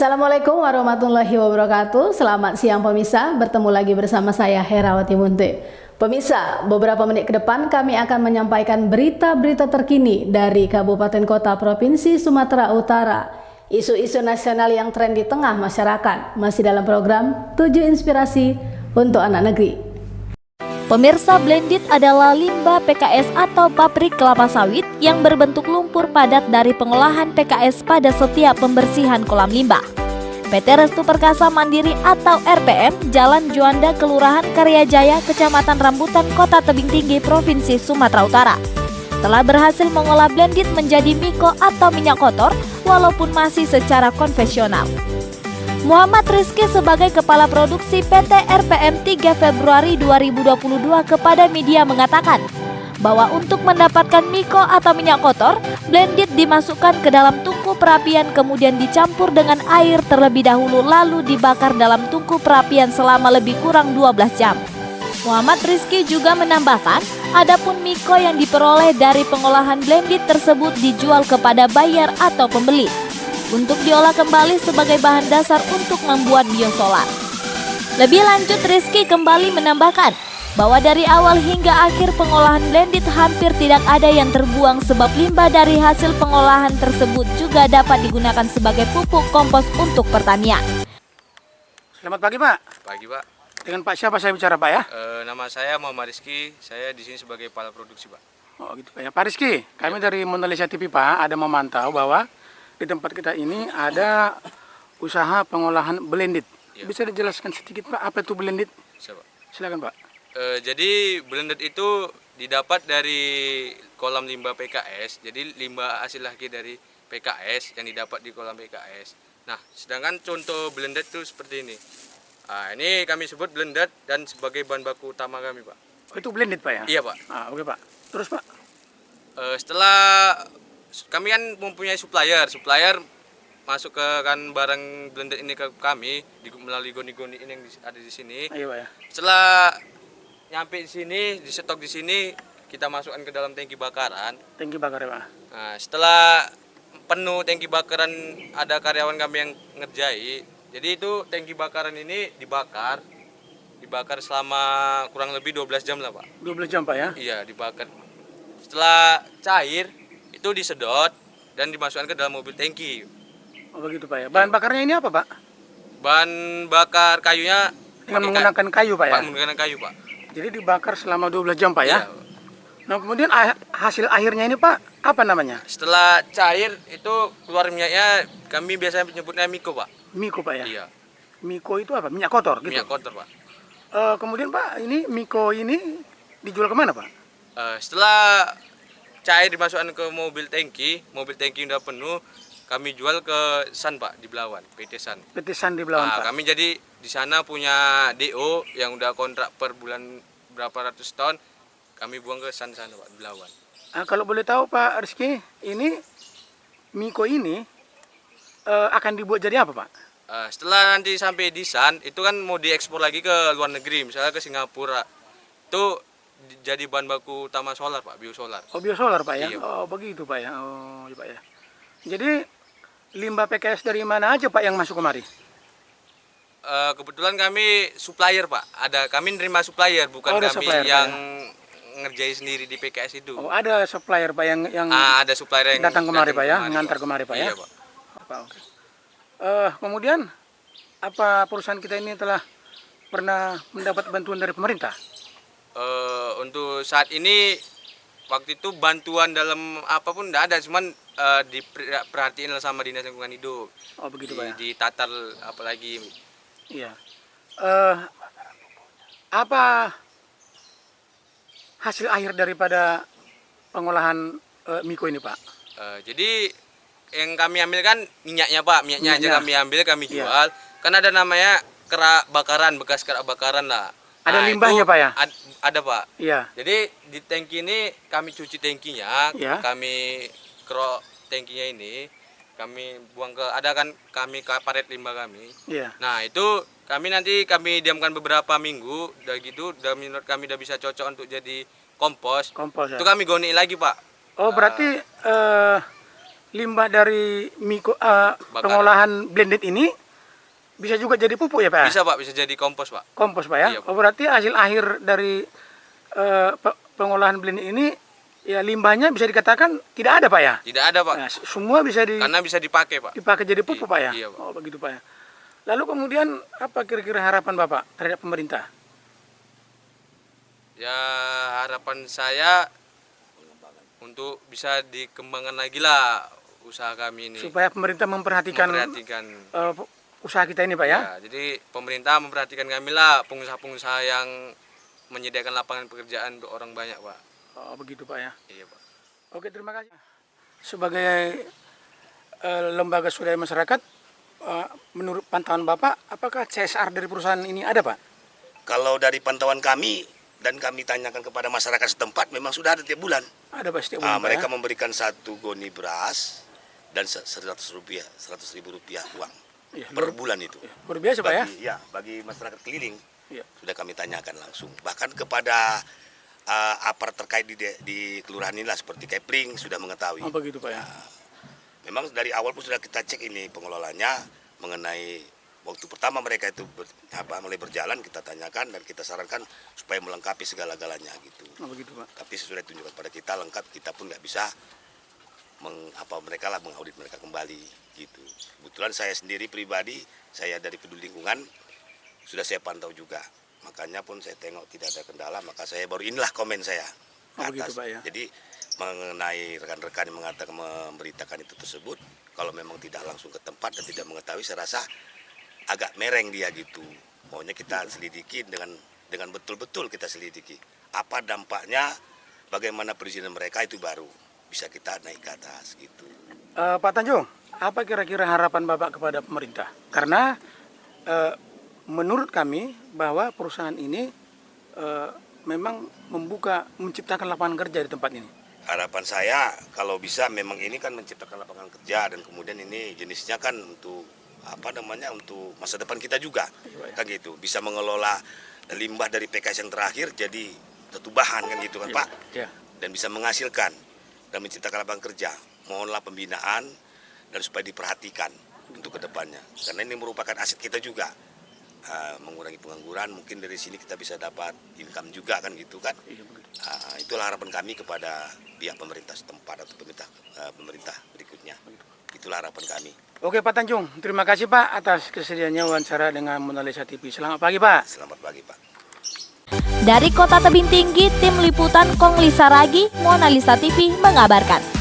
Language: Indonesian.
Assalamualaikum warahmatullahi wabarakatuh. Selamat siang pemirsa, bertemu lagi bersama saya Herawati Munte. Pemirsa, beberapa menit ke depan kami akan menyampaikan berita-berita terkini dari kabupaten kota provinsi Sumatera Utara. Isu-isu nasional yang tren di tengah masyarakat masih dalam program 7 Inspirasi untuk Anak Negeri. Pemirsa, blended adalah limbah PKS atau pabrik kelapa sawit yang berbentuk lumpur padat dari pengolahan PKS pada setiap pembersihan kolam limbah. PT Restu Perkasa Mandiri atau RPM, Jalan Juanda, Kelurahan Karyajaya, Kecamatan Rambutan, Kota Tebing Tinggi, Provinsi Sumatera Utara, telah berhasil mengolah blended menjadi miko atau minyak kotor walaupun masih secara konvensional. Muhammad Rizky sebagai Kepala Produksi PT RPM 3 Februari 2022 kepada media mengatakan bahwa untuk mendapatkan miko atau minyak kotor, blended dimasukkan ke dalam tungku perapian kemudian dicampur dengan air terlebih dahulu lalu dibakar dalam tungku perapian selama lebih kurang 12 jam. Muhammad Rizky juga menambahkan, adapun miko yang diperoleh dari pengolahan blended tersebut dijual kepada buyer atau pembeli untuk diolah kembali sebagai bahan dasar untuk membuat biosolar. Lebih lanjut, Rizky kembali menambahkan bahwa dari awal hingga akhir pengolahan blended hampir tidak ada yang terbuang sebab limbah dari hasil pengolahan tersebut juga dapat digunakan sebagai pupuk kompos untuk pertanian. Selamat pagi, Pak. Pagi, Pak. Dengan Pak siapa saya bicara, Pak ya? Nama saya Muhammad Rizky, saya di sini sebagai kepala produksi, Pak. Oh gitu, Pak ya. Pak Rizky, kami dari Mondelez TV, Pak, ada memantau bahwa di tempat kita ini ada usaha pengolahan blended. Ya. Bisa dijelaskan sedikit, Pak, apa itu blended? Bisa, Pak. Silakan, Pak. Jadi blended itu didapat dari kolam limbah PKS. Jadi limbah hasil lagi dari PKS yang didapat di kolam PKS. Nah, sedangkan contoh blended itu seperti ini. Nah, ini kami sebut blended dan sebagai bahan baku utama kami, Pak. Oh, itu blended, Pak ya? Iya, Pak. Oke, Pak. Terus, Pak? Setelah kami kan mempunyai supplier masuk ke kan barang blended ini ke kami melalui goni-goni ini yang ada di sini. Ayo, Pak ya. Setelah nyampe di sini, di stok di sini, kita masukkan ke dalam tangki bakaran. Tangki bakar ya, Pak. Nah, setelah penuh tangki bakaran, ada karyawan kami yang ngerjai. Jadi itu tangki bakaran ini dibakar selama kurang lebih 12 jam lah, Pak. 12 jam, Pak ya? Iya, dibakar. Setelah cair, itu disedot dan dimasukkan ke dalam mobil tangki. Oh, begitu, Pak ya. Bahan bakarnya ini apa, Pak? Bahan bakar kayunya Dengan menggunakan kayu, Pak ya? menggunakan kayu, Pak. Jadi dibakar selama 12 jam, Pak ya? Iya. Nah, kemudian hasil akhirnya ini, Pak, apa namanya? Setelah cair itu keluar minyaknya, kami biasanya menyebutnya miko, Pak. Miko, Pak ya? Iya, Miko itu apa? Minyak kotor gitu? minyak kotor, Pak. Kemudian, Pak, ini miko ini dijual kemana, Pak? Setelah cair dimasukkan ke mobil tangki udah penuh, kami jual ke San, Pak, di Belawan, PT San. PT San di Belawan, Pak. Kami jadi di sana punya DO yang udah kontrak per bulan berapa ratus ton, kami buang ke San sana, Pak, di Belawan. Kalau boleh tahu, Pak Rizky, ini miko ini akan dibuat jadi apa, Pak? Setelah nanti sampai di San, itu kan mau diekspor lagi ke luar negeri, misalnya ke Singapura. Itu jadi bahan baku utama solar, Pak, biosolar. Oh, biosolar, Pak ya? Iya. Oh, begitu, Pak ya? Oh, iya, Pak ya. Jadi limbah PKS dari mana aja, Pak, yang masuk kemari? Kebetulan kami supplier, Pak. Kami nerima supplier, bukan ada kami supplier, yang Pak, ngerjain sendiri di PKS itu. Oh, ada supplier, Pak, yang Ada supplier yang datang kemari, Pak ya? kemari, Ngantar Pak. kemari, Pak ya? Iya, Pak. Pak, oke. Kemudian apa perusahaan kita ini telah pernah mendapat bantuan dari pemerintah? Untuk saat ini, waktu itu bantuan dalam apapun tidak ada, cuman diperhatiin lah sama Dinas Lingkungan Hidup. Oh, begitu, Pak ya? Ditatar apalagi. Iya. Apa hasil akhir daripada pengolahan miko ini, Pak? Jadi yang kami ambil kan minyaknya, Pak, minyaknya aja kami ambil, kami Iya. jual. Kan ada namanya kerak bakaran, bekas kerak bakaran lah. Ada Nah, limbahnya, itu Pak ya? Ada, Pak. Iya. Jadi di tangki ini kami cuci tangkinya, Iya. kami kerok tangkinya ini, kami buang ada kan kami ke paret limbah kami. Iya. Nah, itu kami diamkan beberapa minggu, udah gitu, menurut kami udah bisa cocok untuk jadi kompos. Kompos ya. Itu kami goni lagi, Pak. Oh, berarti limbah dari pengolahan blended ini bisa juga jadi pupuk ya Pak? Bisa Pak, bisa jadi kompos Pak. Kompos Pak ya? Iya, Pak. Oh, berarti hasil akhir dari pengolahan blended ini ya limbahnya bisa dikatakan tidak ada Pak ya? Tidak ada Pak, Nah, semua bisa karena bisa dipakai Pak. dipakai jadi pupuk Pak ya? Iya, Pak. Oh begitu Pak ya. Lalu kemudian apa kira-kira harapan Bapak terhadap pemerintah? Ya harapan saya untuk bisa dikembangkan lagi lah usaha kami ini. Supaya pemerintah memperhatikan usaha kita ini Pak ya? Ya, jadi pemerintah memperhatikan kami lah, pengusaha-pengusaha yang menyediakan lapangan pekerjaan untuk orang banyak Pak. Oh begitu Pak ya. Iya Pak. Oke terima kasih. Sebagai lembaga swadaya masyarakat, menurut pantauan Bapak, apakah CSR dari perusahaan ini ada Pak? Kalau dari pantauan kami dan kami tanyakan kepada masyarakat setempat, memang sudah ada tiap bulan. Ada Pak setiap bulan Pak, Mereka ya? memberikan 1 goni beras dan 100 ribu rupiah uang Iya, per bulan itu. luar biasa Pak ya? Bagi masyarakat keliling Iya. sudah kami tanyakan langsung. Bahkan kepada aparat terkait di kelurahan inilah seperti Kepling sudah mengetahui. Oh begitu Pak ya? Memang dari awal pun sudah kita cek ini pengelolanya mengenai waktu pertama mereka itu mulai berjalan, kita tanyakan dan kita sarankan supaya melengkapi segala-galanya gitu. Oh begitu Pak. Tapi sesudah tunjukkan pada kita lengkap, kita pun nggak bisa mengaudit mereka kembali gitu. Kebetulan saya sendiri pribadi, saya dari Peduli Lingkungan sudah saya pantau juga. Makanya pun saya tengok tidak ada kendala, maka saya baru inilah komen saya ke Oh, begitu, atas. Pak, ya. Jadi mengenai rekan-rekan yang mengatakan memberitakan itu tersebut, kalau memang tidak langsung ke tempat dan tidak mengetahui, saya rasa agak mereng dia gitu. Maunya kita selidiki dengan betul-betul kita selidiki. Apa dampaknya, bagaimana perizinan mereka itu baru bisa kita naik ke atas gitu. Pak Tanjung, apa kira-kira harapan Bapak kepada pemerintah? Karena menurut kami bahwa perusahaan ini memang menciptakan lapangan kerja di tempat ini. Harapan saya kalau bisa memang ini kan menciptakan lapangan kerja dan kemudian ini jenisnya kan untuk untuk masa depan kita juga. Iya, Kan gitu, bisa mengelola limbah dari PKS yang terakhir jadi satu bahan kan gitu kan Pak. Iya. Dan bisa menghasilkan dan menciptakan lapangan kerja. Mohonlah pembinaan dan supaya diperhatikan untuk kedepannya. Karena ini merupakan aset kita juga. Mengurangi pengangguran, mungkin dari sini kita bisa dapat income juga kan gitu kan. Iya, begitu. Itulah harapan kami kepada pihak pemerintah setempat atau pemerintah berikutnya. Itulah harapan kami. Oke Pak Tanjung, terima kasih Pak atas kesediaannya wawancara dengan Mona Lisa TV. Selamat pagi Pak. Selamat pagi Pak. Dari Kota Tebing Tinggi, tim liputan Konglisa Ragi, Mona Lisa TV mengabarkan.